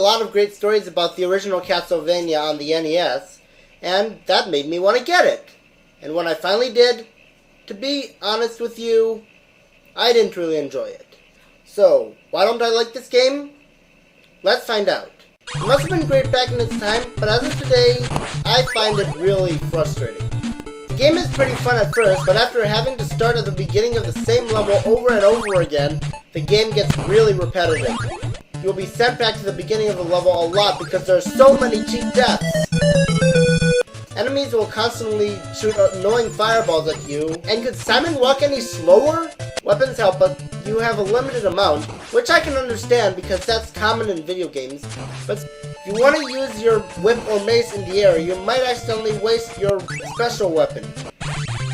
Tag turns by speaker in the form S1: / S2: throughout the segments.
S1: lot of great stories about the original Castlevania on the NES, and that made me want to get it. And when I finally did, to be honest with you, I didn't really enjoy it. So, why don't I like this game? Let's find out. It must have been great back in its time, but as of today, I find it really frustrating. The game is pretty fun at first, but after having to start at the beginning of the same level over and over again, the game gets really repetitive. You'll be sent back to the beginning of the level a lot because there are so many cheap deaths. Enemies will constantly shoot annoying fireballs at you, and could Simon walk any slower? Weapons help, but you have a limited amount, which I can understand because that's common in video games. But if you want to use your whip or mace in the air, you might accidentally waste your special weapon.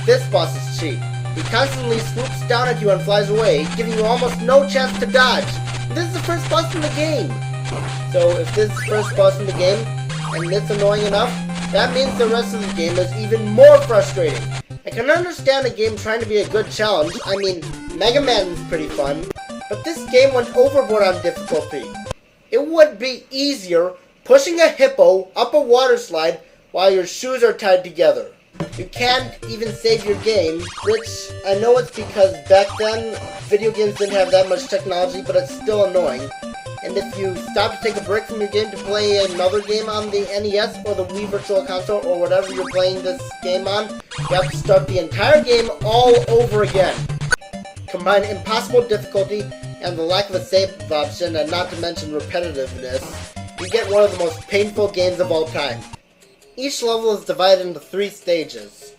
S1: This boss is cheap. He constantly swoops down at you and flies away, giving you almost no chance to dodge. This is the first boss in the game. So if this is the first boss in the game, and it's annoying enough, that means the rest of the game is even more frustrating. I can understand a game trying to be a good challenge. I mean, Mega Man is pretty fun, but this game went overboard on difficulty. It would be easier pushing a hippo up a water slide while your shoes are tied together. You can't even save your game, which I know it's because back then video games didn't have that much technology, but it's still annoying. And if you stop to take a break from your game to play another game on the NES or the Wii Virtual Console or whatever you're playing this game on, you have to start the entire game all over again. Combine impossible difficulty and the lack of a save option, and not to mention repetitiveness, you get one of the most painful games of all time. Each level is divided into 3 stages.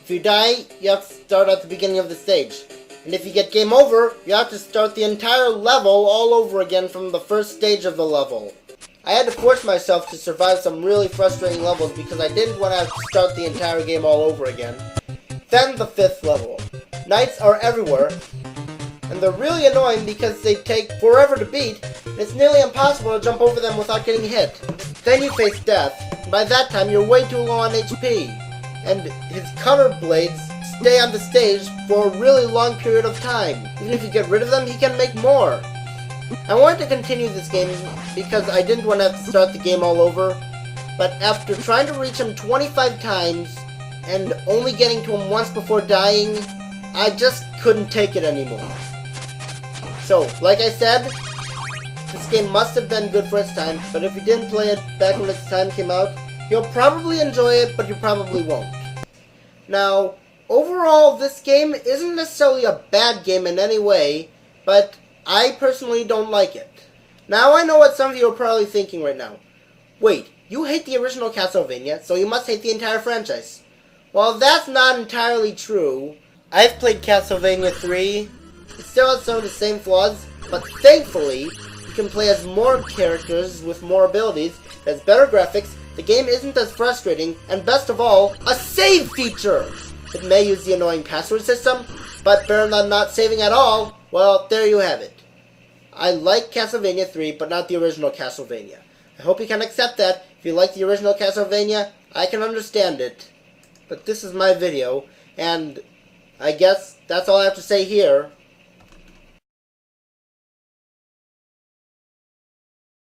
S1: If you die, you have to start at the beginning of the stage. And if you get game over, you have to start the entire level all over again from the first stage of the level. I had to force myself to survive some really frustrating levels because I didn't want to have to start the entire game all over again. Then the 5th level. Knights are everywhere, and they're really annoying because they take forever to beat, and it's nearly impossible to jump over them without getting hit. Then you face Death, and by that time you're way too low on HP, and his cutter blades stay on the stage for a really long period of time. Even if you get rid of them, he can make more. I wanted to continue this game because I didn't want to have to start the game all over, but after trying to reach him 25 times and only getting to him once before dying, I just couldn't take it anymore. So, like I said, this game must have been good for its time, but if you didn't play it back when its time came out, you'll probably enjoy it, but you probably won't. Now, overall, this game isn't necessarily a bad game in any way, but I personally don't like it. Now I know what some of you are probably thinking right now. Wait, you hate the original Castlevania, so you must hate the entire franchise. Well, that's not entirely true. I've played Castlevania 3. It still has some of the same flaws, but thankfully, you can play as more characters with more abilities, has better graphics, the game isn't as frustrating, and best of all, a save feature! It may use the annoying password system, but better than not saving at all. Well, there you have it. I like Castlevania 3, but not the original Castlevania. I hope you can accept that. If you like the original Castlevania, I can understand it. But this is my video, and I guess that's all I have to say here.